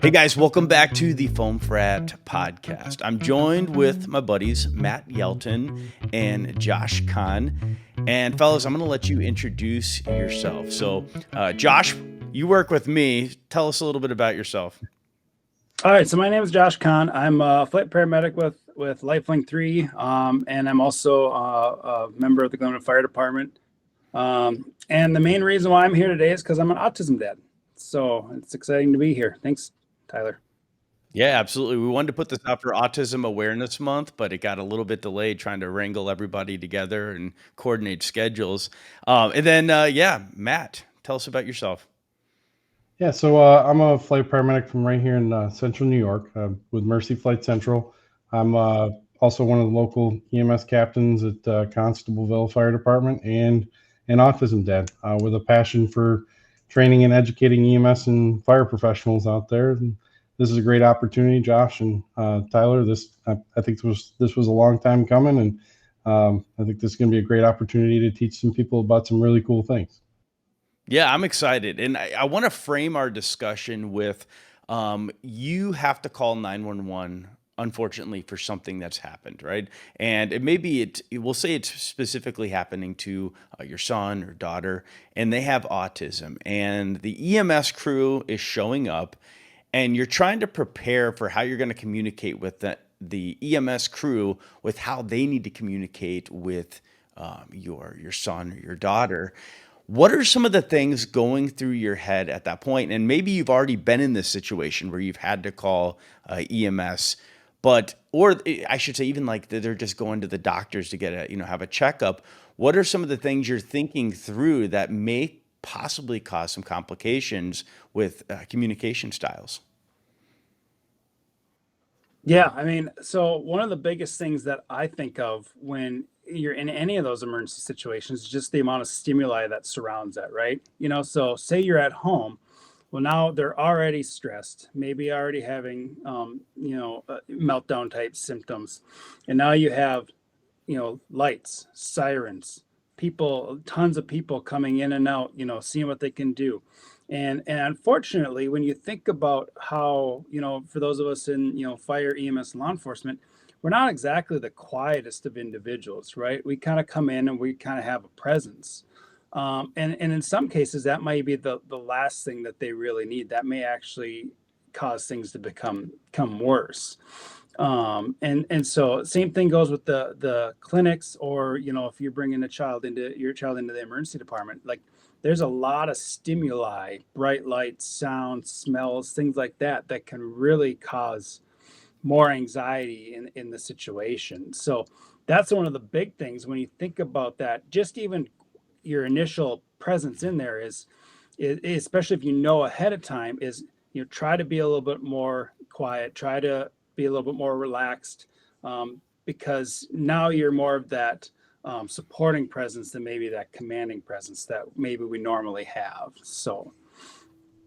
Hey guys, welcome back to the Foam Frat podcast. I'm joined with my buddies Matt Yelton and Josh Kahn. And fellas, I'm going to let you introduce yourself. So, Josh, you work with me. Tell us a little bit about yourself. All right, so my name is Josh Kahn. I'm a flight paramedic with Lifelink 3, and I'm also a member of the Glenwood Fire Department. And the main reason why I'm here today is because I'm an autism dad. So it's exciting to be here. Thanks, Tyler. Yeah, absolutely. We wanted to put this out for Autism Awareness Month, but it got a little bit delayed trying to wrangle everybody together and coordinate schedules. Matt, tell us about yourself. Yeah, so I'm a flight paramedic from right here in central New York with Mercy Flight Central. I'm also one of the local EMS captains at Constableville Fire Department and an autism dad with a passion for training and educating EMS and fire professionals out there. And this is a great opportunity, Josh and Tyler. I think this was a long time coming, and I think this is going to be a great opportunity to teach some people about some really cool things. Yeah, I'm excited. And I want to frame our discussion with you have to call 911, unfortunately, for something that's happened, right? And we'll say it's specifically happening to your son or daughter, and they have autism. And the EMS crew is showing up, and you're trying to prepare for how you're going to communicate with the EMS crew with how they need to communicate with your son or your daughter. What are some of the things going through your head at that point? And maybe you've already been in this situation where you've had to call EMS, or I should say, even like they're just going to the doctors to have a checkup. What are some of the things you're thinking through that may possibly cause some complications with communication styles? Yeah, I mean, so one of the biggest things that I think of when you're in any of those emergency situations is just the amount of stimuli that surrounds that, right? So say you're at home. Well, now they're already stressed, maybe already having, meltdown type symptoms. And now you have, lights, sirens, people, tons of people coming in and out, seeing what they can do. And unfortunately, when you think about how, for those of us in, fire, EMS, law enforcement, we're not exactly the quietest of individuals, right? We kind of come in and we kind of have a presence. And in some cases, that might be the last thing that they really need. That may actually cause things to become worse. And so same thing goes with the clinics, or if you're bringing your child into the emergency department, like there's a lot of stimuli, bright lights, sounds, smells, things like that can really cause more anxiety in the situation. So that's one of the big things when you think about that. Just even your initial presence in there is especially if you know ahead of time, is try to be a little bit more quiet, try to be a little bit more relaxed, because now you're more of that supporting presence than maybe that commanding presence that maybe we normally have. So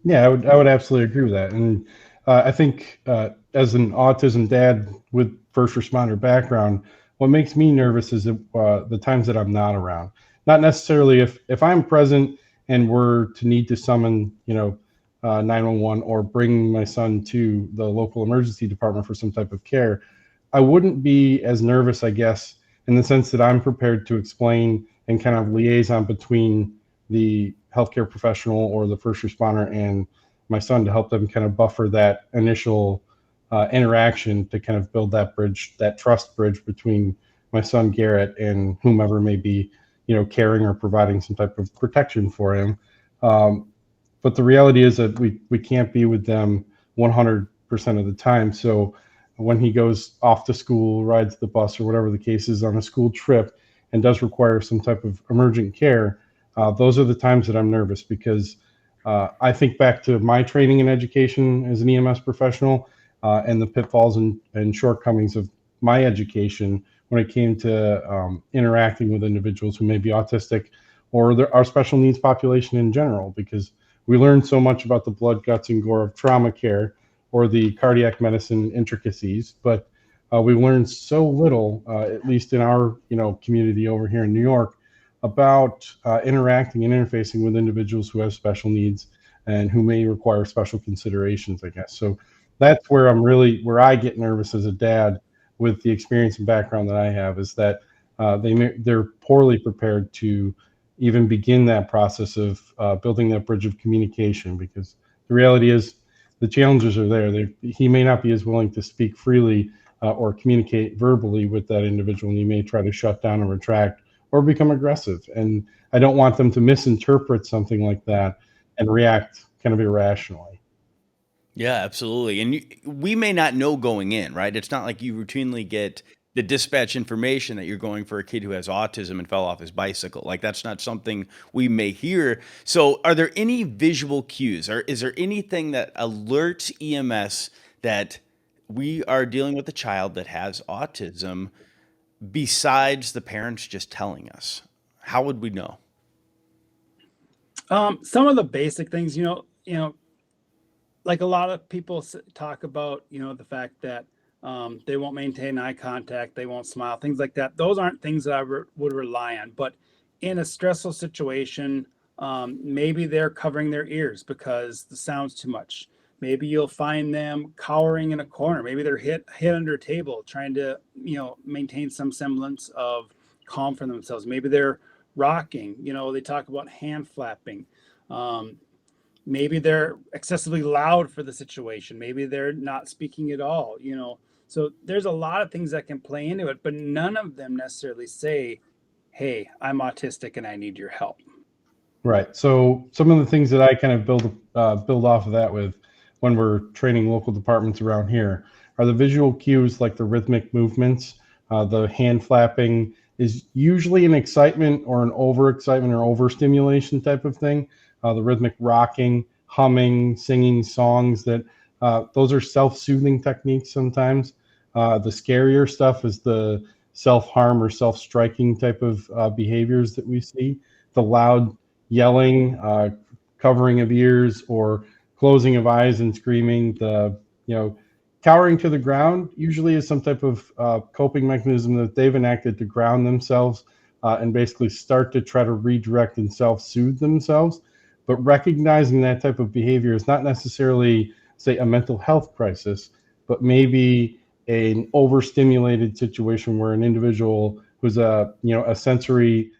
yeah, I would absolutely agree with that. And I think as an autism dad with first responder background, what makes me nervous is the times that I'm not around. Not necessarily if I'm present and we're to need to summon 911 or bring my son to the local emergency department for some type of care, I wouldn't be as nervous, I guess, in the sense that I'm prepared to explain and kind of liaison between the healthcare professional or the first responder and my son to help them kind of buffer that initial interaction to kind of build that bridge, that trust bridge between my son Garrett and whomever may be, caring or providing some type of protection for him. But the reality is that we can't be with them 100% of the time. So when he goes off to school, rides the bus or whatever the case is on a school trip and does require some type of emergent care, those are the times that I'm nervous, because I think back to my training and education as an EMS professional and the pitfalls and shortcomings of my education when it came to interacting with individuals who may be autistic or our special needs population in general, because we learn so much about the blood, guts, and gore of trauma care or the cardiac medicine intricacies, but we learn so little, at least in our community over here in New York, about interacting and interfacing with individuals who have special needs and who may require special considerations, I guess. So that's where I get nervous as a dad with the experience and background that I have, is that they're poorly prepared to even begin that process of building that bridge of communication, because the reality is the challenges are there. He may not be as willing to speak freely or communicate verbally with that individual, and he may try to shut down and retract or become aggressive. And I don't want them to misinterpret something like that and react kind of irrationally. Yeah, absolutely. And we may not know going in, right? It's not like you routinely get the dispatch information that you're going for a kid who has autism and fell off his bicycle. Like that's not something we may hear. So, are there any visual cues, or is there anything that alerts EMS that we are dealing with a child that has autism besides the parents just telling us? How would we know? Some of the basic things, like a lot of people talk about, the fact that they won't maintain eye contact, they won't smile, things like that. Those aren't things that I would rely on. But in a stressful situation, maybe they're covering their ears because the sound's too much. Maybe you'll find them cowering in a corner. Maybe they're hit under a table, trying to, maintain some semblance of calm for themselves. Maybe they're rocking. They talk about hand flapping. Maybe they're excessively loud for the situation. Maybe they're not speaking at all. So there's a lot of things that can play into it, but none of them necessarily say, "Hey, I'm autistic and I need your help." Right. So some of the things that I kind of build off of that with when we're training local departments around here are the visual cues, like the rhythmic movements. The hand flapping is usually an excitement or an overexcitement or overstimulation type of thing. The rhythmic rocking, humming, singing songs, that those are self-soothing techniques sometimes. The scarier stuff is the self-harm or self-striking type of behaviors that we see. The loud yelling, covering of ears, or closing of eyes and screaming. The cowering to the ground usually is some type of coping mechanism that they've enacted to ground themselves and basically start to try to redirect and self-soothe themselves. But recognizing that type of behavior is not necessarily, say, a mental health crisis, but maybe an overstimulated situation where an individual who's a sensory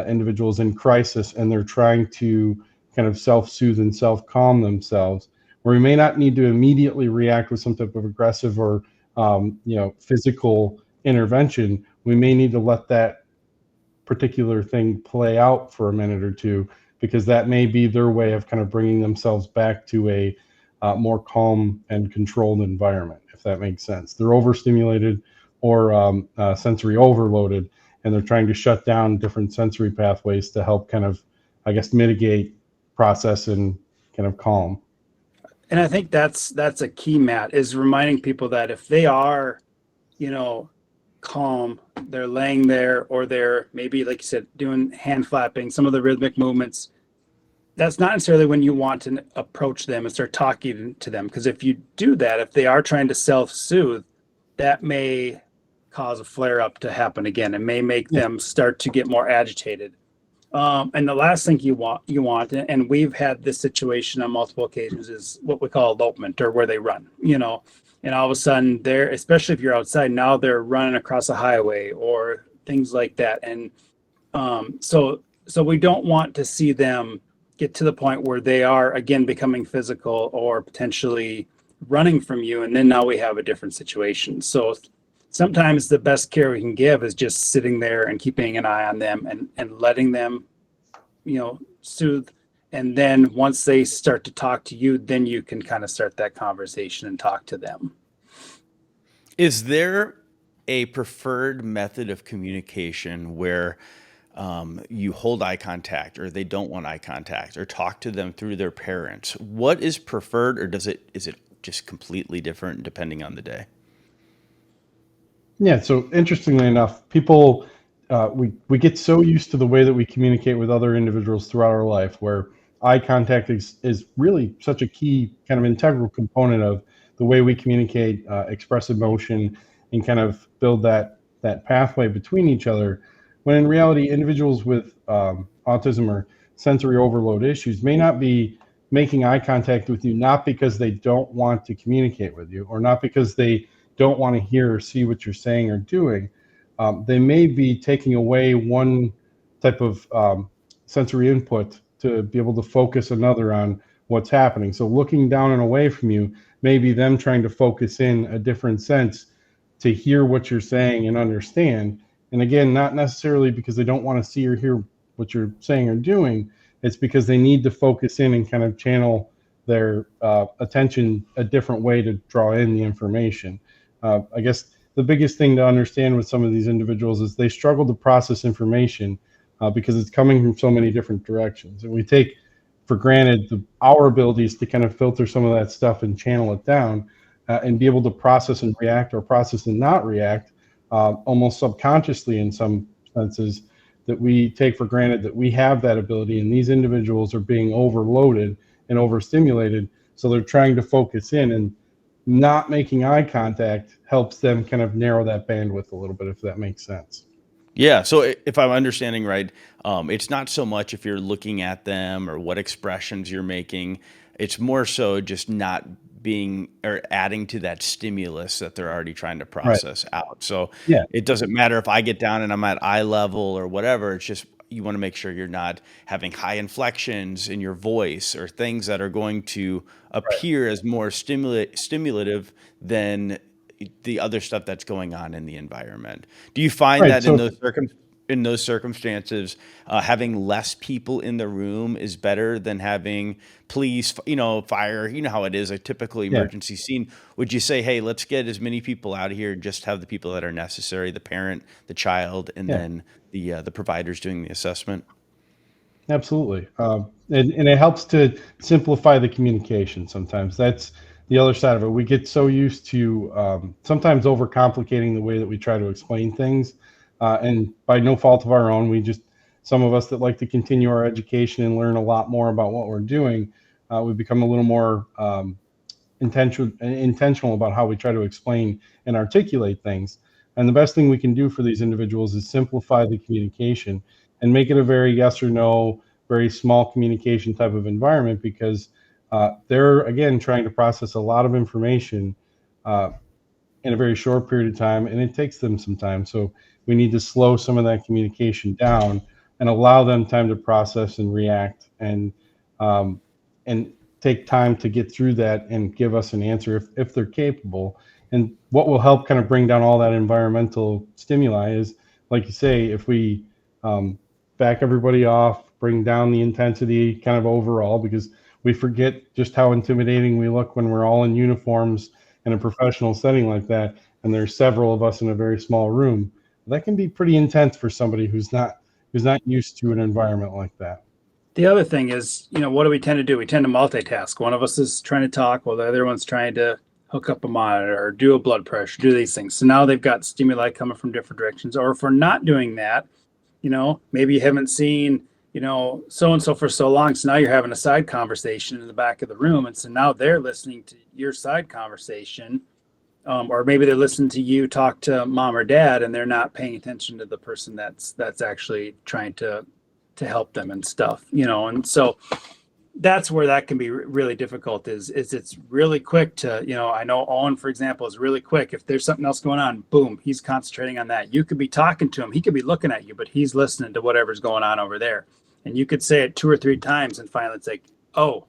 individual is in crisis, and they're trying to kind of self-soothe and self-calm themselves, where we may not need to immediately react with some type of aggressive or physical intervention. We may need to let that particular thing play out for a minute or two, because that may be their way of kind of bringing themselves back to a more calm and controlled environment, if that makes sense. They're overstimulated or sensory overloaded, and they're trying to shut down different sensory pathways to help kind of, I guess, mitigate, process, and kind of calm. And I think that's a key, Matt, is reminding people that if they are, calm, they're laying there, or they're maybe, like you said, doing hand flapping, some of the rhythmic movements, that's not necessarily when you want to approach them and start talking to them. Because if you do that, if they are trying to self-soothe, that may cause a flare-up to happen again. It may make them start to get more agitated. And the last thing you want, and we've had this situation on multiple occasions, is what we call elopement, or where they run, and all of a sudden they're, especially if you're outside, now they're running across a highway or things like that. And so we don't want to see them get to the point where they are again becoming physical or potentially running from you. And then now we have a different situation. So sometimes the best care we can give is just sitting there and keeping an eye on them and letting them, soothe. And then once they start to talk to you, then you can kind of start that conversation and talk to them. Is there a preferred method of communication where you hold eye contact, or they don't want eye contact, or talk to them through their parents? What is preferred, or is it just completely different depending on the day? Yeah, so interestingly enough, people, we get so used to the way that we communicate with other individuals throughout our life, where eye contact is really such a key kind of integral component of the way we communicate, express emotion, and kind of build that pathway between each other. When in reality, individuals with autism or sensory overload issues may not be making eye contact with you, not because they don't want to communicate with you or not because they don't want to hear or see what you're saying or doing. They may be taking away one type of sensory input to be able to focus another on what's happening. So looking down and away from you may be them trying to focus in a different sense to hear what you're saying and understand. And again, not necessarily because they don't want to see or hear what you're saying or doing. It's because they need to focus in and kind of channel their attention a different way to draw in the information. I guess the biggest thing to understand with some of these individuals is they struggle to process information because it's coming from so many different directions. And we take for granted our abilities to kind of filter some of that stuff and channel it down and be able to process and react or process and not react almost subconsciously in some senses, that we take for granted that we have that ability, and these individuals are being overloaded and overstimulated, so they're trying to focus in, and not making eye contact helps them kind of narrow that bandwidth a little bit, if that makes sense. Yeah. So if I'm understanding right, it's not so much if you're looking at them or what expressions you're making. It's more so just not being or adding to that stimulus that they're already trying to Right. process out. So Yeah. it doesn't matter if I get down and I'm at eye level or whatever. It's just you want to make sure you're not having high inflections in your voice or things that are going to Right. appear as more stimulative than the other stuff that's going on in the environment. Do you find Right. that in So those circumstances, having less people in the room is better than having police, fire? You know how it is a typical yeah. emergency scene. Would you say, hey, let's get as many people out of here and just have the people that are necessary, the parent, the child, and Yeah. then the providers doing the assessment? Absolutely. And it helps to simplify the communication sometimes. That's the other side of it. We get so used to sometimes overcomplicating the way that we try to explain things. And by no fault of our own, some of us that like to continue our education and learn a lot more about what we're doing, we become a little more intentional about how we try to explain and articulate things. And the best thing we can do for these individuals is simplify the communication and make it a very yes or no, very small communication type of environment, because they're again trying to process a lot of information uh, in a very short period of time, and it takes them some time. So we need to slow some of that communication down and allow them time to process and react, um, and take time to get through that and give us an answer if they're capable. And what will help kind of bring down all that environmental stimuli is, like you say, if we um, back everybody off, bring down the intensity kind of overall, because we forget just how intimidating we look when we're all in uniforms in a professional setting like that, and there's several of us in a very small room. That can be pretty intense for somebody who's not used to an environment like that. The other thing is, what do we tend to do? We tend to multitask. One of us is trying to talk while the other one's trying to hook up a monitor or do a blood pressure, do these things. So now they've got stimuli coming from different directions. Or if we're not doing that, maybe you haven't seen, so and so for so long. So now you're having a side conversation in the back of the room. And so now they're listening to your side conversation. Or maybe they're listening to you talk to mom or dad, and they're not paying attention to the person that's actually trying to help them and stuff, and so that's where that can be really difficult is it's really quick to, I know Owen, for example, is really quick. If there's something else going on, boom, he's concentrating on that. You could be talking to him, he could be looking at you, but he's listening to whatever's going on over there. And you could say it 2 or 3 times, and finally it's like, oh,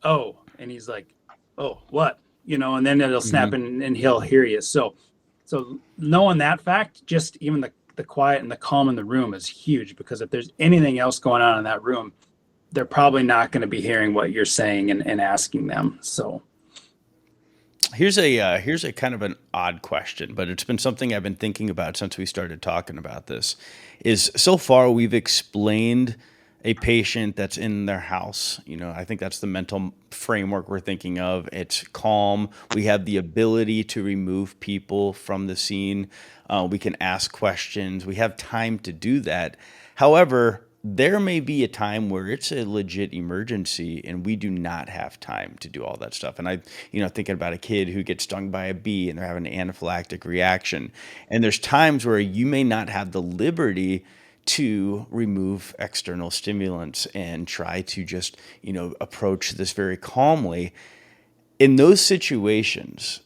and he's like, oh, what, and then it'll snap and he'll hear you. So knowing that fact, just even the quiet and the calm in the room is huge, because if there's anything else going on in that room, they're probably not going to be hearing what you're saying and asking them. So Here's a kind of an odd question, but it's been something I've been thinking about since we started talking about this. Is so far we've explained a patient that's in their house. I think that's the mental framework we're thinking of. It's calm. We have the ability to remove people from the scene. We can ask questions. We have time to do that. However, there may be a time where it's a legit emergency and we do not have time to do all that stuff. And thinking about a kid who gets stung by a bee and they're having an anaphylactic reaction. And there's times where you may not have the liberty to remove external stimulants and try to just, approach this very calmly. In those situations,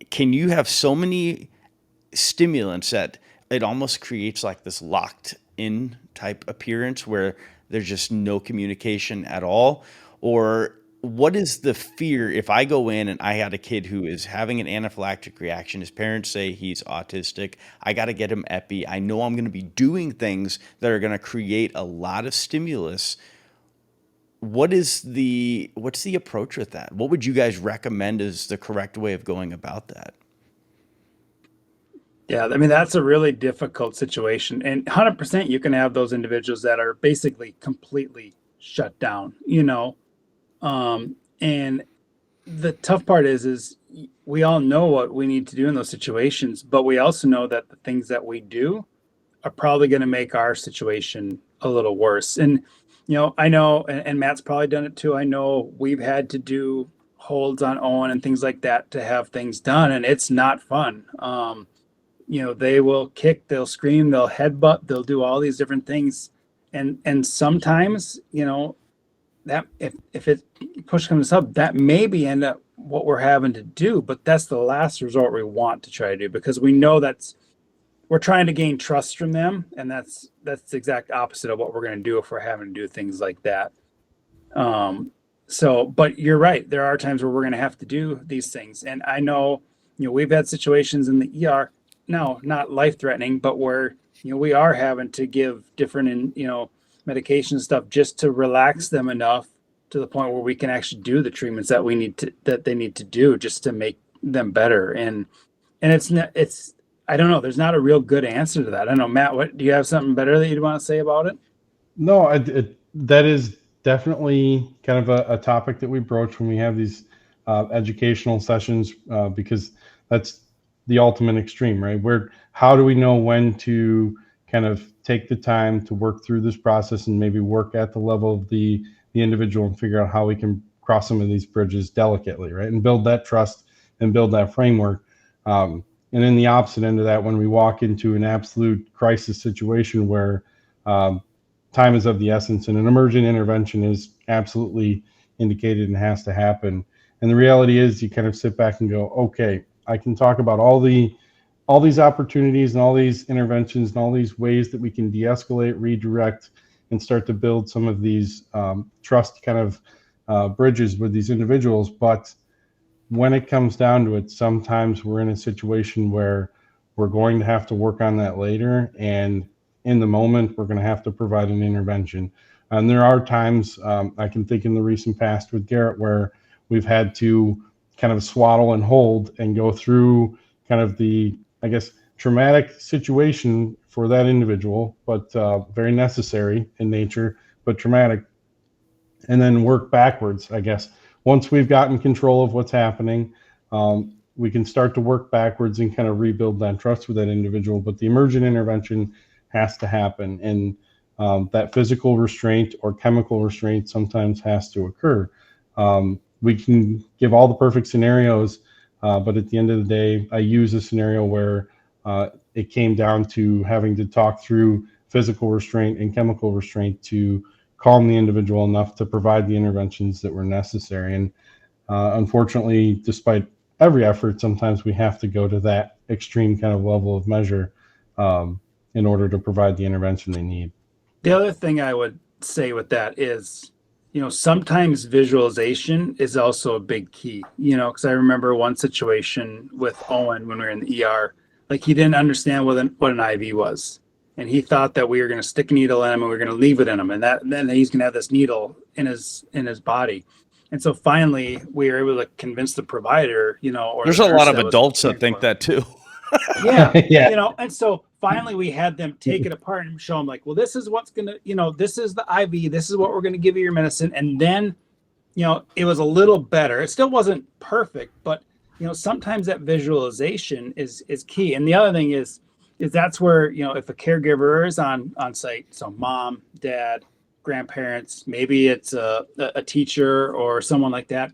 can you have so many stimulants that it almost creates like this locked in type appearance where there's just no communication at all? Or what is the fear if I go in and I had a kid who is having an anaphylactic reaction? His parents say he's autistic. I got to get him epi. I know I'm going to be doing things that are going to create a lot of stimulus. What's the approach with that? What would you guys recommend is the correct way of going about that? Yeah, I mean, that's a really difficult situation. And 100% you can have those individuals that are basically completely shut down, and the tough part is we all know what we need to do in those situations, but we also know that the things that we do are probably going to make our situation a little worse. And, I know, and Matt's probably done it too. I know we've had to do holds on Owen and things like that to have things done, and it's not fun. They will kick, they'll scream, they'll headbutt, they'll do all these different things. And sometimes, that if it push comes up, that maybe end up what we're having to do, but that's the last resort we want to try to do, because we know we're trying to gain trust from them, and that's the exact opposite of what we're going to do if we're having to do things like that. But you're right, there are times where we're going to have to do these things, and I know, we've had situations in the ER, no, not life-threatening, but where we are having to give different medication stuff just to relax them enough to the point where we can actually do the treatments that they need to do just to make them better. And it's I don't know, there's not a real good answer to that. I don't know, Matt, what do you have something better that you'd want to say about it? No, that is definitely kind of a topic that we broach when we have these educational sessions, because that's the ultimate extreme, right? How do we know when to kind of take the time to work through this process and maybe work at the level of the individual and figure out how we can cross some of these bridges delicately, right? And build that trust and build that framework. And in the opposite end of that, when we walk into an absolute crisis situation where time is of the essence and an emergent intervention is absolutely indicated and has to happen. And the reality is you kind of sit back and go, okay, I can talk about all these opportunities and all these interventions and all these ways that we can de-escalate, redirect, and start to build some of these trust kind of bridges with these individuals. But when it comes down to it, sometimes we're in a situation where we're going to have to work on that later. And in the moment, we're going to have to provide an intervention. And there are times, I can think in the recent past with Garrett, where we've had to kind of swaddle and hold and go through kind of the, I guess, traumatic situation for that individual, but very necessary in nature, but traumatic. And then work backwards, I guess. Once we've gotten control of what's happening, we can start to work backwards and kind of rebuild that trust with that individual. But the emergent intervention has to happen. And that physical restraint or chemical restraint sometimes has to occur. We can give all the perfect scenarios, but at the end of the day, I use a scenario where it came down to having to talk through physical restraint and chemical restraint to calm the individual enough to provide the interventions that were necessary. And unfortunately, despite every effort, sometimes we have to go to that extreme kind of level of measure in order to provide the intervention they need. The other thing I would say with that is, sometimes visualization is also a big key, because I remember one situation with Owen when we were in the ER, like he didn't understand what an IV was. And he thought that we were going to stick a needle in him and we were going to leave it in him. And then he's going to have this needle in his body. And so finally we were able to convince the provider, or there's the a lot of that adults that think that too. Yeah. Yeah. And so finally we had them take it apart and show them like, well, this is what's going to, this is the IV, this is what we're going to give you your medicine. And then, it was a little better. It still wasn't perfect, but, sometimes that visualization is key. And the other thing is that's where, if a caregiver is on site, so mom, dad, grandparents, maybe it's a teacher or someone like that,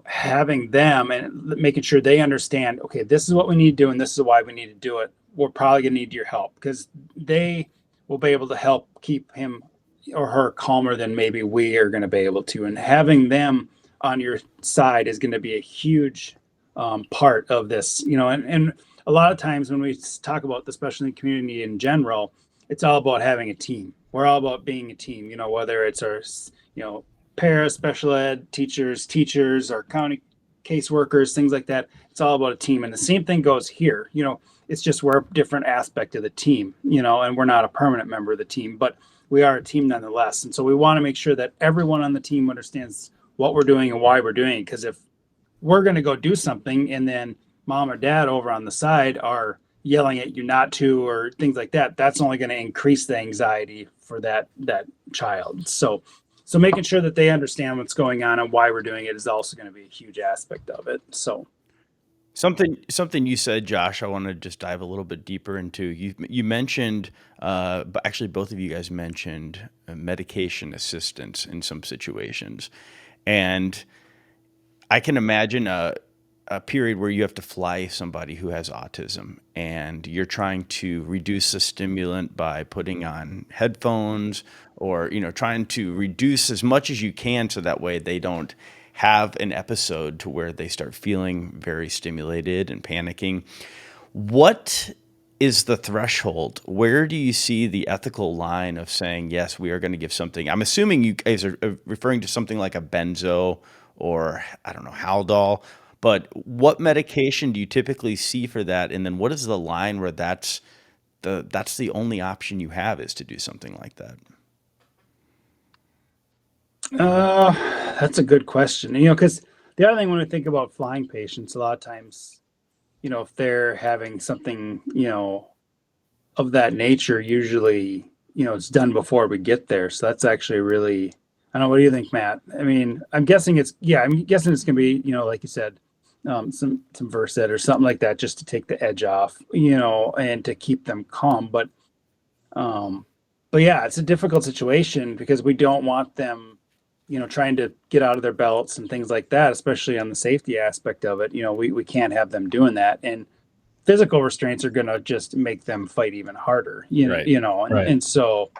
having them and making sure they understand, okay, this is what we need to do and this is why we need to do it. We're probably going to need your help, because will be able to help keep him or her calmer than maybe we are going to be able to. And having them on your side is going to be a huge part of this, and a lot of times when we talk about the special needs community in general, it's all about having a team. We're all about being a team, whether it's our, para, special ed, teachers, our county caseworkers, things like that. It's all about a team. And the same thing goes here. It's just we're a different aspect of the team, and we're not a permanent member of the team, but we are a team nonetheless. And so we want to make sure that everyone on the team understands what we're doing and why we're doing it. Because if we're going to go do something and then mom or dad over on the side are yelling at you not to, or things like that, that's only going to increase the anxiety for that child. So making sure that they understand what's going on and why we're doing it is also going to be a huge aspect of it. So something you said, Josh, I want to just dive a little bit deeper into. You mentioned, but actually both of you guys mentioned medication assistance in some situations, and I can imagine a period where you have to fly somebody who has autism and you're trying to reduce the stimulant by putting on headphones or, trying to reduce as much as you can so that way they don't have an episode to where they start feeling very stimulated and panicking. What is the threshold? Where do you see the ethical line of saying, yes, we are going to give something? I'm assuming you guys are referring to something like a benzo or, I don't know, Haldol. But what medication do you typically see for that? And then what is the line where that's the only option you have is to do something like that? That's a good question. Because the other thing when we think about flying patients, a lot of times, if they're having something, of that nature, usually, it's done before we get there. So that's actually really, I don't know. What do you think, Matt? I mean, I'm guessing it's going to be, like you said, some Versed or something like that, just to take the edge off, and to keep them calm. But yeah, it's a difficult situation because we don't want them, trying to get out of their belts and things like that, especially on the safety aspect of it. We can't have them doing that, and physical restraints are going to just make them fight even harder, Right. Right. and so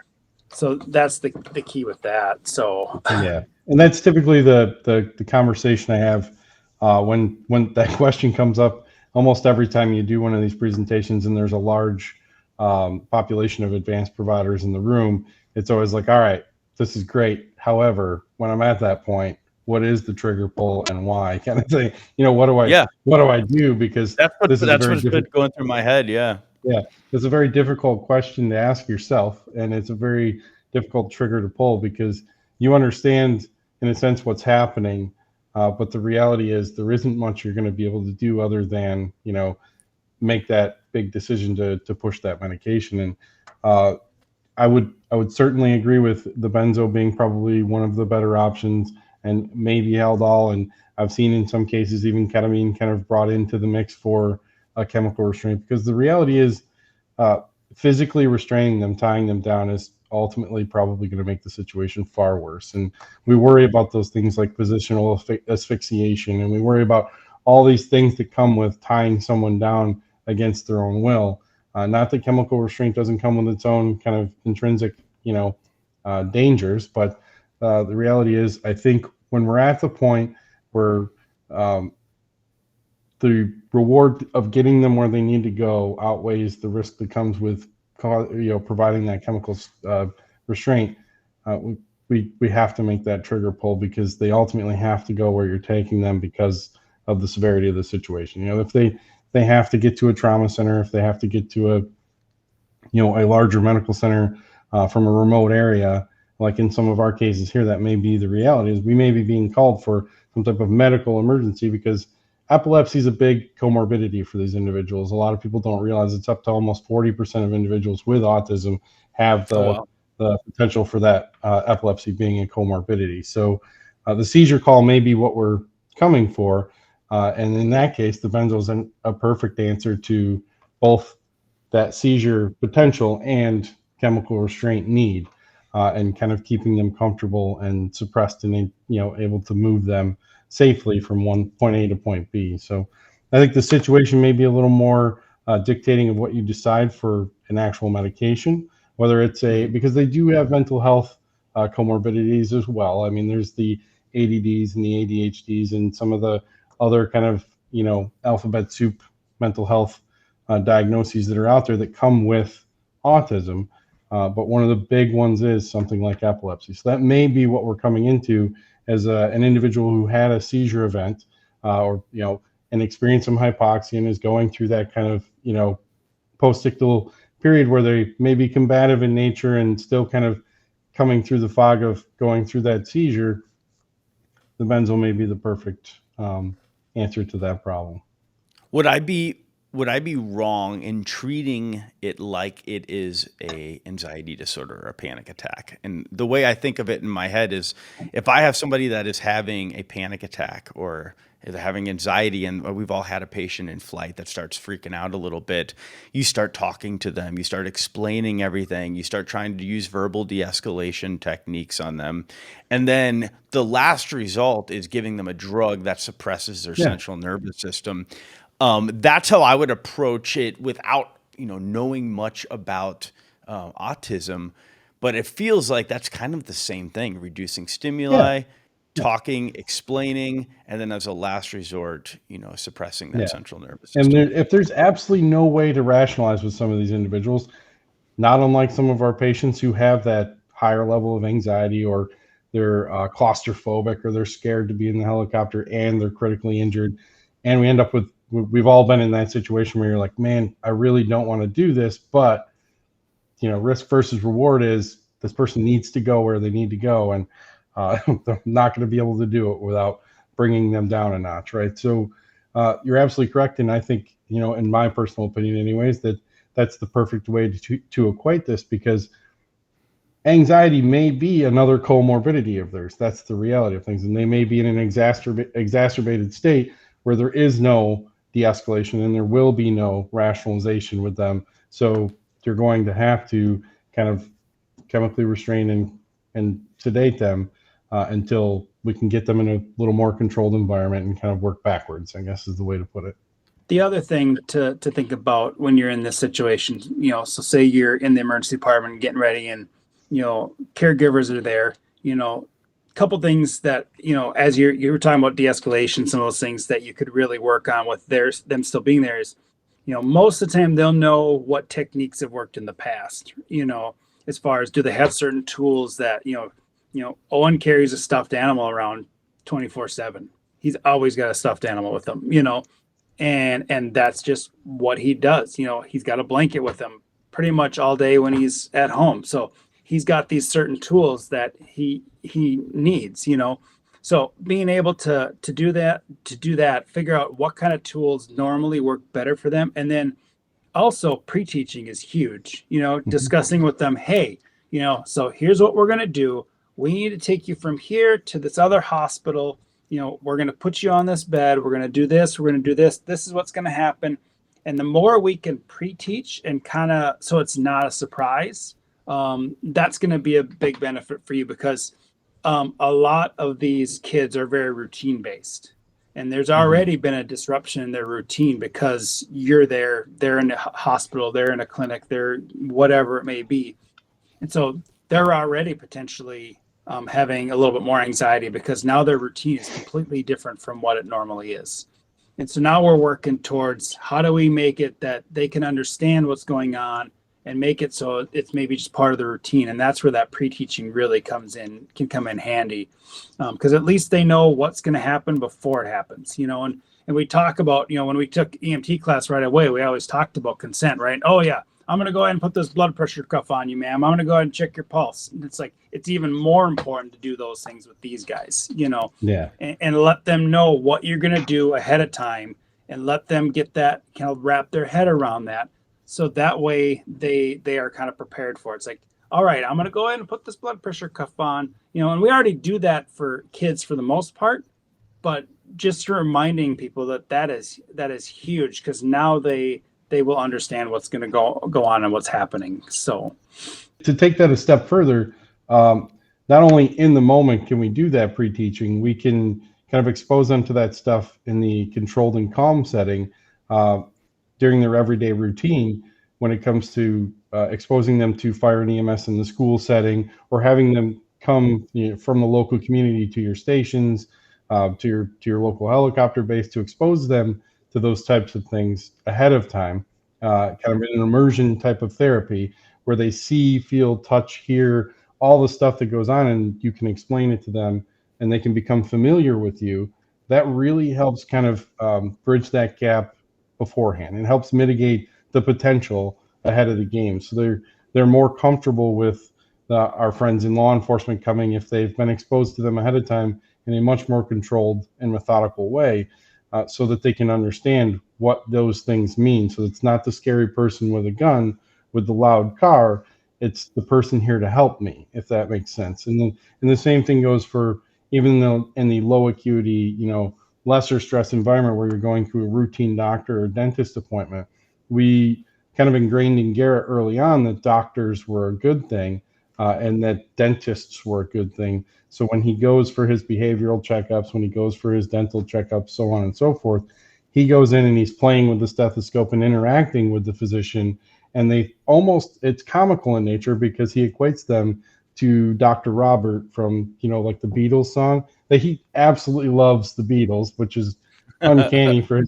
that's the key with that. So Yeah, and that's typically the conversation I have when that question comes up almost every time you do one of these presentations and there's a large population of advanced providers in the room. It's always like, all right, this is great. However, when I'm at that point, what is the trigger pull and why? Kind of thing. What do I do? Because That's this is what's been going through my head. Yeah. Yeah, it's a very difficult question to ask yourself, and it's a very difficult trigger to pull because you understand, in a sense, what's happening, but the reality is there isn't much you're going to be able to do other than, make that big decision to push that medication. And I would certainly agree with the benzo being probably one of the better options, and maybe Haldol, and I've seen in some cases even ketamine kind of brought into the mix for a chemical restraint, because the reality is physically restraining them, tying them down is ultimately probably going to make the situation far worse. And we worry about those things like positional asphyxiation, and we worry about all these things that come with tying someone down against their own will. Not that chemical restraint doesn't come with its own kind of intrinsic, dangers, but the reality is, I think when we're at the point where the reward of getting them where they need to go outweighs the risk that comes with, providing that chemical restraint, we have to make that trigger pull, because they ultimately have to go where you're taking them because of the severity of the situation. If they have to get to a trauma center, if they have to get to a larger medical center from a remote area, like in some of our cases here, that may be the reality, is we may be being called for some type of medical emergency, because epilepsy is a big comorbidity for these individuals. A lot of people don't realize it's up to almost 40% of individuals with autism have the potential for that epilepsy being a comorbidity. So the seizure call may be what we're coming for. And in that case, the benzo is a perfect answer to both that seizure potential and chemical restraint need, and kind of keeping them comfortable and suppressed and able to move them safely from one point A to point B. So I think the situation may be a little more dictating of what you decide for an actual medication. whether it's because they do have mental health comorbidities as well. I mean, there's the ADDs and the ADHDs and some of the other kind of, alphabet soup mental health diagnoses that are out there that come with autism. But one of the big ones is something like epilepsy. So that may be what we're coming into as an individual who had a seizure event or, and experienced some hypoxia and is going through that kind of, postictal period where they may be combative in nature and still kind of coming through the fog of going through that seizure. The benzo may be the perfect answer to that problem. Would I be wrong in treating it like it is a anxiety disorder or a panic attack? And the way I think of it in my head is, if I have somebody that is having a panic attack or is having anxiety, and we've all had a patient in flight that starts freaking out a little bit, you start talking to them, you start explaining everything, you start trying to use verbal de-escalation techniques on them. And then the last result is giving them a drug that suppresses their central nervous system. That's how I would approach it without, knowing much about autism. But it feels like that's kind of the same thing: reducing stimuli, talking, explaining, and then as a last resort, suppressing that central nervous system. And if there's absolutely no way to rationalize with some of these individuals, not unlike some of our patients who have that higher level of anxiety, or they're claustrophobic, or they're scared to be in the helicopter and they're critically injured, and we end up with, we've all been in that situation where you're like, man, I really don't want to do this, but risk versus reward is this person needs to go where they need to go, and they're not going to be able to do it without bringing them down a notch, right? So you're absolutely correct, and I think, in my personal opinion anyways, that's the perfect way to equate this, because anxiety may be another comorbidity of theirs. That's the reality of things, and they may be in an exacerbated state where there is no de-escalation and there will be no rationalization with them. So you're going to have to kind of chemically restrain and sedate them until we can get them in a little more controlled environment and kind of work backwards, I guess is the way to put it. The other thing to think about when you're in this situation, so say you're in the emergency department getting ready, and caregivers are there, couple things that, as you were talking about de-escalation, some of those things that you could really work on with them still being there is, most of the time they'll know what techniques have worked in the past, as far as, do they have certain tools that, Owen carries a stuffed animal around 24/7. He's always got a stuffed animal with him, and that's just what he does. He's got a blanket with him pretty much all day when he's at home. So he's got these certain tools that he needs, So being able to do that, figure out what kind of tools normally work better for them. And then also pre-teaching is huge, discussing with them, hey, so here's what we're going to do. We need to take you from here to this other hospital. We're going to put you on this bed. We're going to do this. We're going to do this. This is what's going to happen. And the more we can pre-teach and kind of, so it's not a surprise, that's going to be a big benefit for you, because a lot of these kids are very routine based, and there's already been a disruption in their routine because you're there, they're in a hospital, they're in a clinic, they're whatever it may be. And so they're already potentially having a little bit more anxiety because now their routine is completely different from what it normally is. And so now we're working towards, how do we make it that they can understand what's going on and make it so it's maybe just part of the routine. And that's where that pre-teaching really can come in handy, because at least they know what's going to happen before it happens, and we talk about, when we took EMT class right away, we always talked about consent, right? Oh yeah, I'm going to go ahead and put this blood pressure cuff on you, ma'am. I'm going to go ahead and check your pulse. And it's like, it's even more important to do those things with these guys, and let them know what you're going to do ahead of time, and let them get that, kind of wrap their head around that. So that way they are kind of prepared for it. It's like, all right, I'm going to go ahead and put this blood pressure cuff on, and we already do that for kids for the most part, but just reminding people that is huge, because now they will understand what's going to go on and what's happening. So to take that a step further, not only in the moment can we do that pre-teaching, we can kind of expose them to that stuff in the controlled and calm setting during their everyday routine when it comes to exposing them to fire and EMS in the school setting, or having them come from the local community to your stations, to your local helicopter base, to expose them to those types of things ahead of time, kind of an immersion type of therapy where they see, feel, touch, hear all the stuff that goes on, and you can explain it to them, and they can become familiar with you. That really helps kind of bridge that gap beforehand, and helps mitigate the potential ahead of the game. So they're more comfortable with our friends in law enforcement coming if they've been exposed to them ahead of time in a much more controlled and methodical way, so that they can understand what those things mean. So it's not the scary person with a gun with the loud car. It's the person here to help me, if that makes sense. And the same thing goes for, even though in the low acuity, lesser stress environment where you're going to a routine doctor or dentist appointment, we kind of ingrained in Garrett early on that doctors were a good thing, and that dentists were a good thing. So when he goes for his behavioral checkups, when he goes for his dental checkups, so on and so forth, he goes in and he's playing with the stethoscope and interacting with the physician. And it's comical in nature, because he equates them to Dr. Robert from, like the Beatles song, that he absolutely loves the Beatles, which is uncanny for him.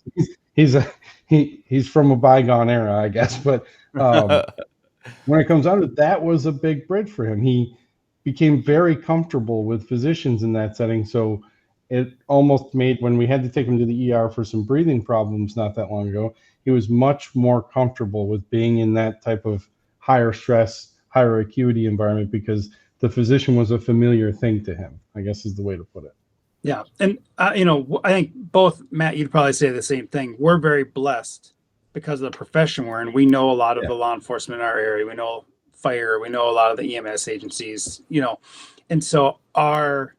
He's from a bygone era, I guess. But when it comes down to it, that was a big bridge for him. He became very comfortable with physicians in that setting. So it almost made, when we had to take him to the ER for some breathing problems not that long ago, he was much more comfortable with being in that type of higher stress, higher acuity environment, because the physician was a familiar thing to him, I guess is the way to put it. Yeah. And, I think both, Matt, you'd probably say the same thing. We're very blessed because of the profession we're in. We know a lot of the law enforcement in our area. We know fire. We know a lot of the EMS agencies, and so our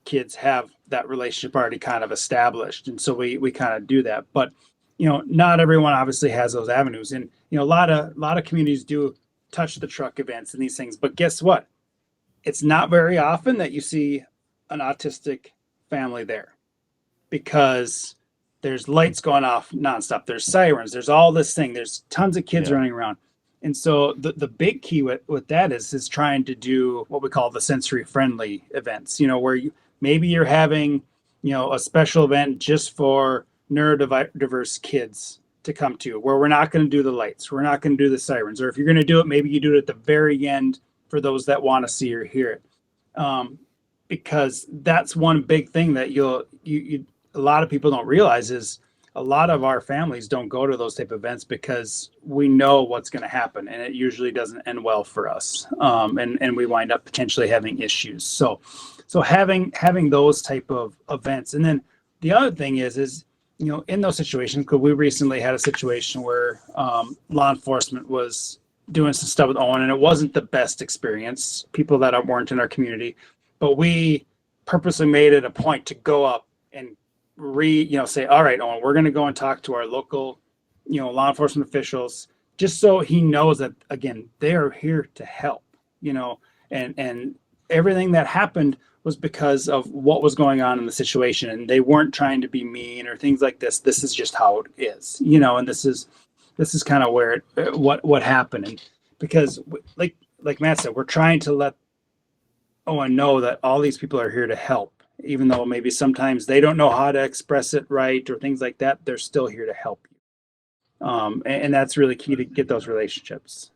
kids have that relationship already kind of established. And so we kind of do that. But, not everyone obviously has those avenues. And, a lot of communities do touch the truck events and these things. But guess what? It's not very often that you see an autistic family there, because there's lights going off nonstop. There's sirens. There's all this thing. There's tons of kids running around. And so the big key with that is trying to do what we call the sensory friendly events, where maybe you're having, a special event just for neuro-diverse kids to come to, where we're not going to do the lights. We're not going to do the sirens. Or if you're going to do it, maybe you do it at the very end for those that want to see or hear it. Because that's one big thing that a lot of people don't realize is a lot of our families don't go to those type of events because we know what's going to happen, and it usually doesn't end well for us. And we wind up potentially having issues. So having those type of events. And then the other thing is, in those situations, because we recently had a situation where law enforcement was doing some stuff with Owen, and it wasn't the best experience, people that weren't in our community, but we purposely made it a point to go up and say, all right, Owen, we're going to go and talk to our local, law enforcement officials, just so he knows that, again, they are here to help, and everything that happened was because of what was going on in the situation. And they weren't trying to be mean or things like this. This is just how it is, and this is kind of where what happened. And because like Matt said, we're trying to let Owen know that all these people are here to help. Even though maybe sometimes they don't know how to express it right or things like that, they're still here to help you. And that's really key to get those relationships.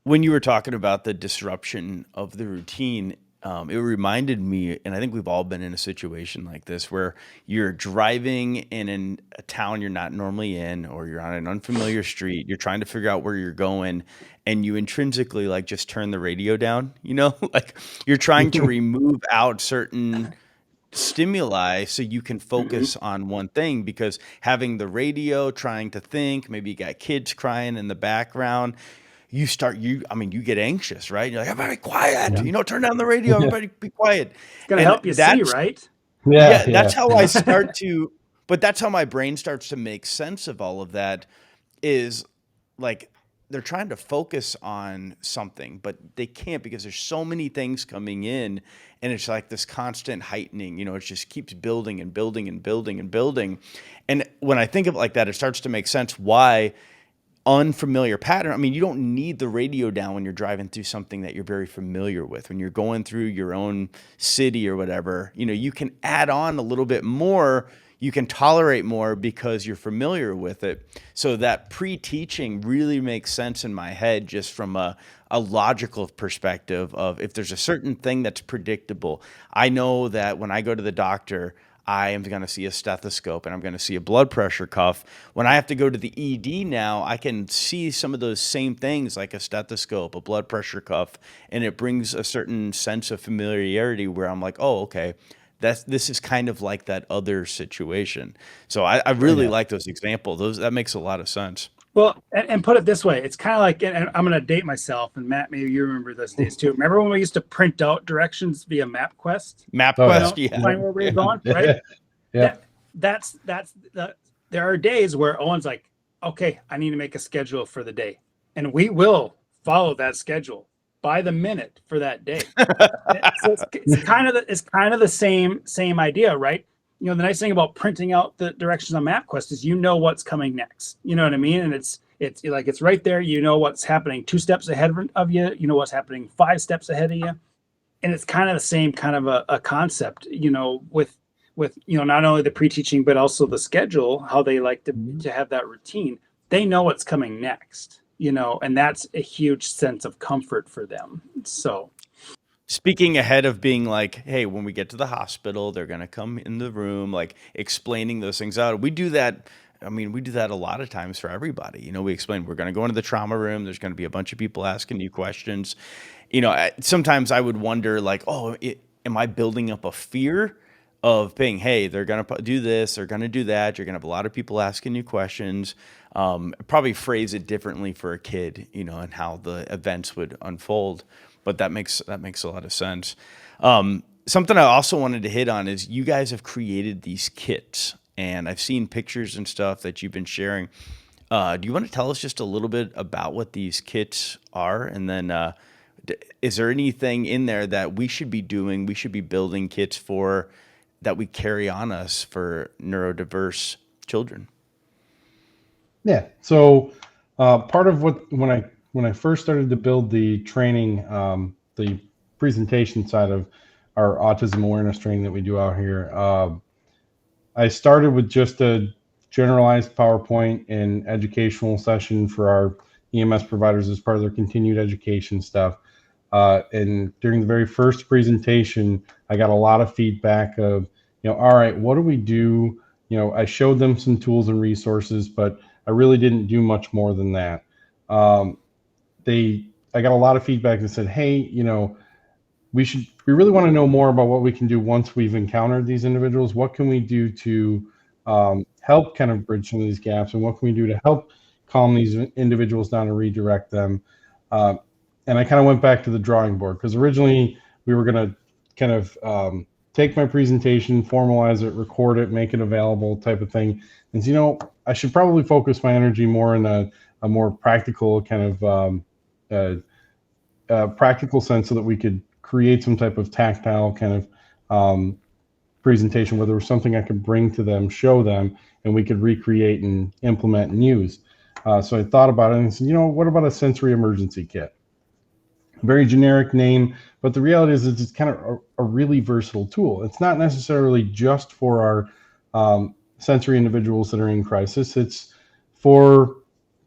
When you were talking about the disruption of the routine, it reminded me, and I think we've all been in a situation like this, where you're driving in a town you're not normally in, or you're on an unfamiliar street, you're trying to figure out where you're going, and you intrinsically just turn the radio down, like you're trying to remove out certain stimuli so you can focus on one thing, because having the radio, trying to think, maybe you got kids crying in the background, you get anxious, right? You're like, everybody quiet, turn down the radio, everybody be quiet. It's going to help you see, right? Yeah, that's how I start to, but that's how my brain starts to make sense of all of that, is like, they're trying to focus on something, but they can't, because there's so many things coming in, and it's like this constant heightening, it just keeps building and building and building and building. And when I think of it like that, it starts to make sense why unfamiliar pattern. I mean, you don't need the radio down when you're driving through something that you're very familiar with. When you're going through your own city or whatever, you can add on a little bit more. You can tolerate more because you're familiar with it. So that pre-teaching really makes sense in my head, just from a logical perspective of, if there's a certain thing that's predictable, I know that when I go to the doctor, I am going to see a stethoscope and I'm going to see a blood pressure cuff. When I have to go to the ED now, I can see some of those same things, like a stethoscope, a blood pressure cuff, and it brings a certain sense of familiarity where I'm like, oh, okay, this is kind of like that other situation. So I really Yeah. like those examples. That makes a lot of sense. Well, and put it this way, it's kind of like, and I'm going to date myself, and Matt, maybe you remember those days too. Remember when we used to print out directions via MapQuest? Oh, You yeah. MapQuest, know, yeah. find where we Yeah. were going, right? Yeah. That's there are days where Owen's like, okay, I need to make a schedule for the day, and we will follow that schedule by the minute for that day. So it's kind of the same idea, right? The nice thing about printing out the directions on MapQuest is what's coming next. You know what I mean? And it's like it's right there. You know what's happening 2 steps ahead of you. You know what's happening 5 steps ahead of you. And it's kind of the same kind of a concept, with not only the pre-teaching but also the schedule, how they like to have that routine. They know what's coming next, and that's a huge sense of comfort for them. So Speaking ahead of being like, hey, when we get to the hospital, they're going to come in the room, like explaining those things out. We do that. I mean, we do that a lot of times for everybody. We explain, we're going to go into the trauma room. There's going to be a bunch of people asking you questions. Sometimes I would wonder, like, oh, am I building up a fear of being, hey, they're going to do this, they're going to do that. You're going to have a lot of people asking you questions. Probably phrase it differently for a kid, and how the events would unfold. But that makes a lot of sense. Something I also wanted to hit on is, you guys have created these kits, and I've seen pictures and stuff that you've been sharing. Do you want to tell us just a little bit about what these kits are? And then is there anything in there that we should be doing, we should be building kits for, that we carry on us for neurodiverse children? Yeah. So part of when I first started to build the training, the presentation side of our autism awareness training that we do out here, I started with just a generalized PowerPoint and educational session for our EMS providers as part of their continued education stuff. And during the very first presentation, I got a lot of feedback of, all right, what do we do? I showed them some tools and resources, but I really didn't do much more than that. I got a lot of feedback that said, hey, we really want to know more about what we can do once we've encountered these individuals. What can we do to help kind of bridge some of these gaps, and what can we do to help calm these individuals down and redirect them? And I kind of went back to the drawing board, because originally we were going to kind of take my presentation, formalize it, record it, make it available type of thing. And I should probably focus my energy more in a more practical kind of practical sense, so that we could create some type of tactile kind of presentation where there was something I could bring to them, show them, and we could recreate and implement and use. So I thought about it and said, what about a sensory emergency kit? Very generic name, but the reality is it's kind of a really versatile tool. It's not necessarily just for our sensory individuals that are in crisis. It's for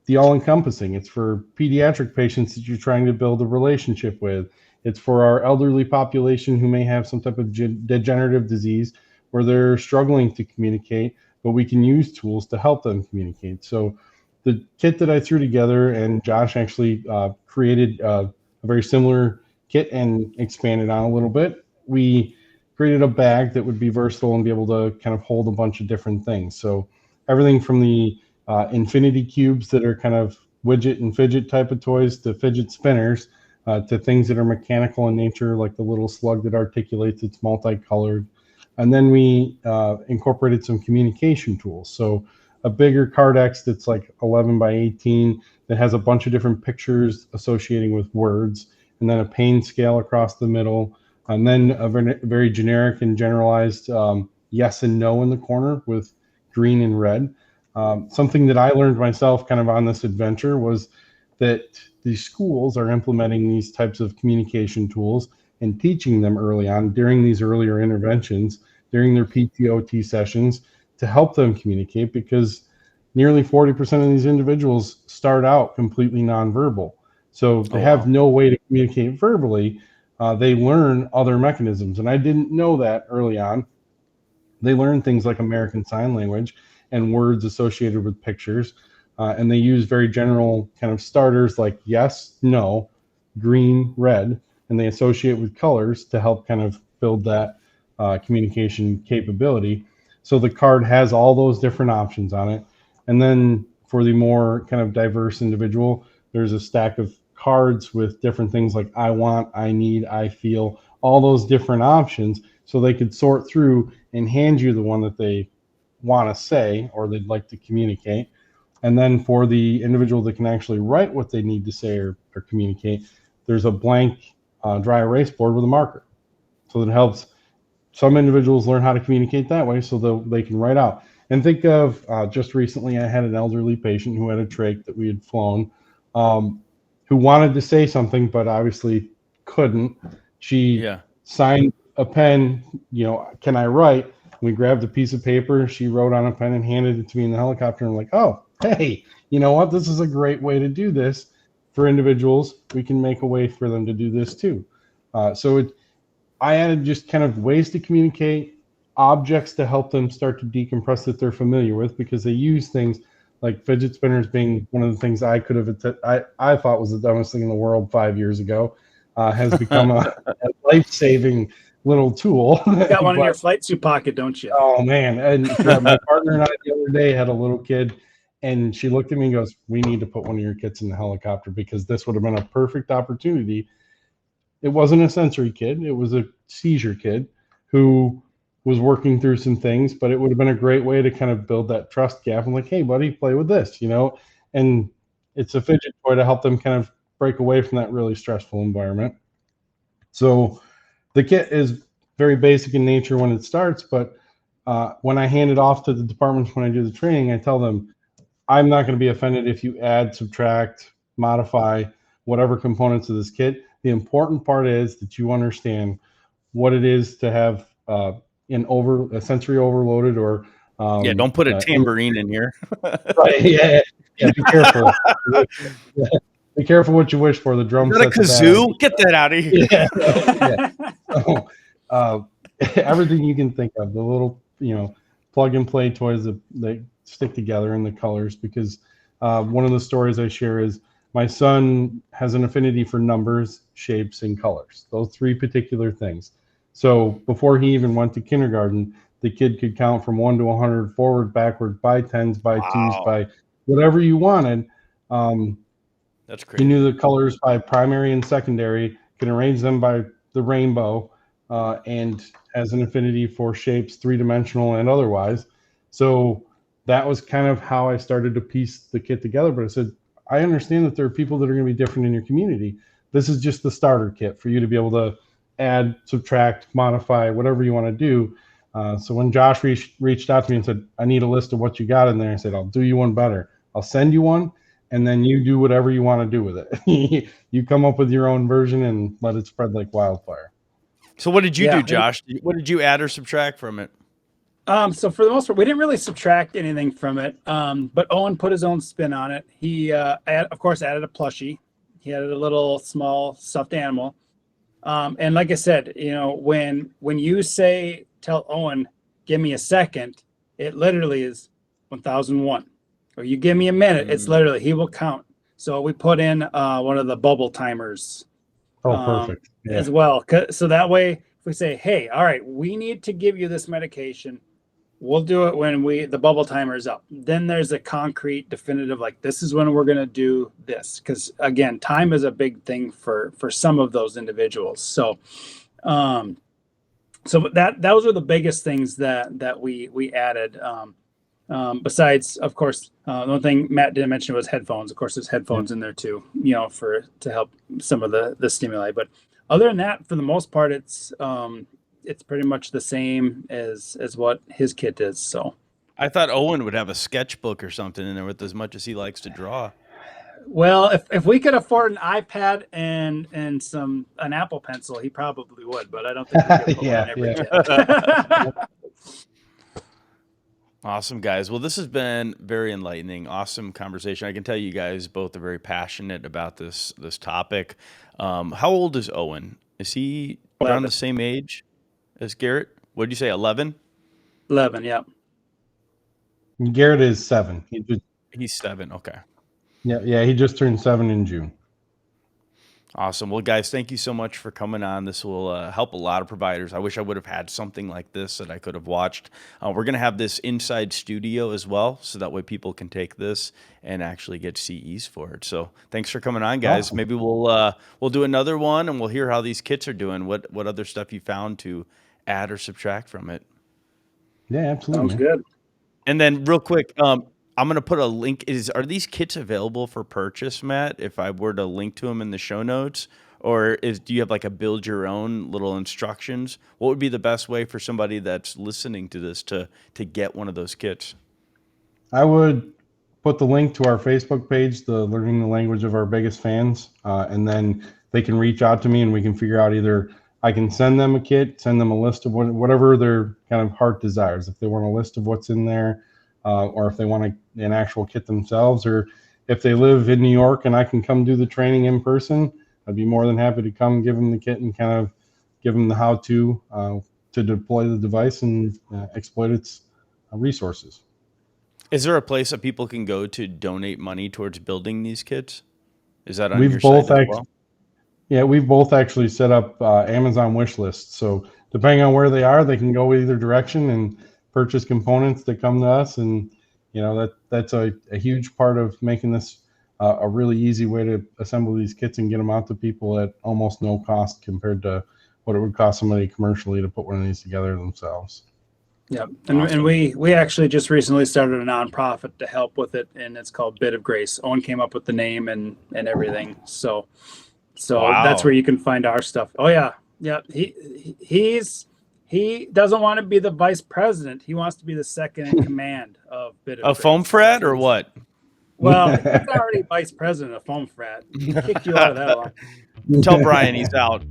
the all-encompassing. It's for pediatric patients that you're trying to build a relationship with. It's for our elderly population who may have some type of degenerative disease where they're struggling to communicate, but we can use tools to help them communicate. So the kit that I threw together, and Josh actually created a very similar kit and expanded on a little bit. We created a bag that would be versatile and be able to kind of hold a bunch of different things. So everything from the infinity cubes that are kind of widget and fidget type of toys, to fidget spinners, to things that are mechanical in nature, like the little slug that articulates, it's multicolored. And then we incorporated some communication tools. So a bigger Cardex that's like 11 by 18 that has a bunch of different pictures associating with words, and then a pain scale across the middle, and then a very generic and generalized yes and no in the corner with green and red. Something that I learned myself kind of on this adventure was that these schools are implementing these types of communication tools and teaching them early on during these earlier interventions, during their PTOT sessions, to help them communicate, because nearly 40% of these individuals start out completely nonverbal. So they have no way to communicate verbally. They learn other mechanisms. And I didn't know that early on. They learn things like American Sign Language and words associated with pictures. And they use very general kind of starters like yes, no, green, red, and they associate with colors to help kind of build that communication capability. So the card has all those different options on it. And then for the more kind of diverse individual, there's a stack of cards with different things like I want, I need, I feel, all those different options, so they could sort through and hand you the one that they want to say or they'd like to communicate. And then for the individual that can actually write what they need to say or communicate, there's a blank dry erase board with a marker. So that helps some individuals learn how to communicate that way so they can write out. And think of just recently, I had an elderly patient who had a trach that we had flown, who wanted to say something, but obviously couldn't. She signed a pen, can I write? We grabbed a piece of paper, she wrote on a pen and handed it to me in the helicopter. I'm like, oh, hey, you know what? This is a great way to do this for individuals. We can make a way for them to do this too. I added just kind of ways to communicate, objects to help them start to decompress that they're familiar with, because they use things like fidget spinners being one of the things I could have, I thought was the dumbest thing in the world 5 years ago, has become a life-saving little tool. You got one in your flight suit pocket, don't you? Oh man. And my partner and I the other day had a little kid, and she looked at me and goes, we need to put one of your kits in the helicopter, because this would have been a perfect opportunity. It wasn't a sensory kid. It was a seizure kid who was working through some things, but it would have been a great way to kind of build that trust gap. I'm like, hey, buddy, play with this, and it's a fidget toy to help them kind of break away from that really stressful environment. So the kit is very basic in nature when it starts, but when I hand it off to the departments, when I do the training, I tell them, I'm not going to be offended if you add, subtract, modify whatever components of this kit. The important part is that you understand what it is to have a sensory overloaded or don't put a tambourine in here. Right, yeah, be careful. Be careful what you wish for. The drum set. A kazoo? Get that out of here. So, everything you can think of, the little plug and play toys that stick together in the colors, because one of the stories I share is my son has an affinity for numbers, shapes, and colors, those three particular things. So before he even went to kindergarten, the kid could count from 1 to 100 forward, backward, by tens, by twos, by whatever you wanted. That's crazy. He knew the colors by primary and secondary, can arrange them by the rainbow, and has an affinity for shapes, three-dimensional and otherwise. So that was kind of how I started to piece the kit together. But I said, I understand that there are people that are going to be different in your community. This is just the starter kit for you to be able to add, subtract, modify, whatever you want to do. So when Josh reached out to me and said, I need a list of what you got in there, I said, I'll do you one better. I'll send you one, and then you do whatever you want to do with it. You come up with your own version and let it spread like wildfire. So what did you do, Josh? What did you add or subtract from it? So for the most part, we didn't really subtract anything from it. But Owen put his own spin on it. He, of course, added a plushie. He added a little small stuffed animal. And like I said, when you tell Owen, give me a second, it literally is 1001. Or you give me a minute, it's literally, he will count. So we put in one of the bubble timers. Perfect. As well. So that way, if we say, hey, all right, we need to give you this medication, we'll do it when the bubble timer is up. Then there's a concrete, definitive, like this is when we're going to do this. Because again, time is a big thing for some of those individuals. So, those are the biggest things that we added. Besides, of course, the one thing Matt didn't mention was headphones. Of course, there's headphones in there too, to help some of the stimuli. But other than that, for the most part, it's pretty much the same as what his kit is. So I thought Owen would have a sketchbook or something in there with as much as he likes to draw. Well, if we could afford an iPad and an Apple Pencil, he probably would, but I don't think we could put one in every kit. Awesome, guys. Well, this has been very enlightening. Awesome conversation. I can tell you guys both are very passionate about this topic. How old is Owen? Is he around 11. the same age as Garrett? What did you say, 11? 11, yeah. Garrett is 7. He's 7. Okay. Yeah, he just turned 7 in June. Awesome. Well, guys, thank you so much for coming on. This will help a lot of providers. I wish I would have had something like this that I could have watched. We're going to have this inside studio as well, so that way people can take this and actually get CEs for it. So thanks for coming on, guys. Awesome. Maybe we'll do another one, and we'll hear how these kits are doing. What other stuff you found to add or subtract from it. Yeah, absolutely. Sounds good. And then real quick, I'm going to put a link. Are these kits available for purchase, Matt, if I were to link to them in the show notes? Or do you have like a build your own little instructions? What would be the best way for somebody that's listening to this to get one of those kits? I would put the link to our Facebook page, the Learning the Language of Our Biggest Fans, and then they can reach out to me and we can figure out either I can send them a kit, send them a list of whatever their kind of heart desires. If they want a list of what's in there, or if they want an actual kit themselves, or if they live in New York and I can come do the training in person, I'd be more than happy to come give them the kit and kind of give them the how-to to deploy the device and exploit its resources. Is there a place that people can go to donate money towards building these kits? Is that on We've your both site as well? Yeah, we've both actually set up Amazon wish lists. So depending on where they are, they can go either direction and purchase components that come to us. And, you know, that's a huge part of making this a really easy way to assemble these kits and get them out to people at almost no cost compared to what it would cost somebody commercially to put one of these together themselves. Yep. And we actually just recently started a nonprofit to help with it, and it's called Bit of Grace. Owen came up with the name and everything. So Wow. that's where you can find our stuff. Oh yeah. Yeah. He doesn't want to be the vice president. He wants to be the second in command of Bit of A Grace. foam frat or what? Well, he's already vice president of Foam Frat. He kicked you out of that one. Tell Brian he's out.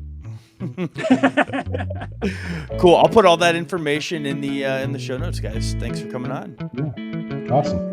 Cool. I'll put all that information in the show notes, guys. Thanks for coming on. Yeah. Awesome.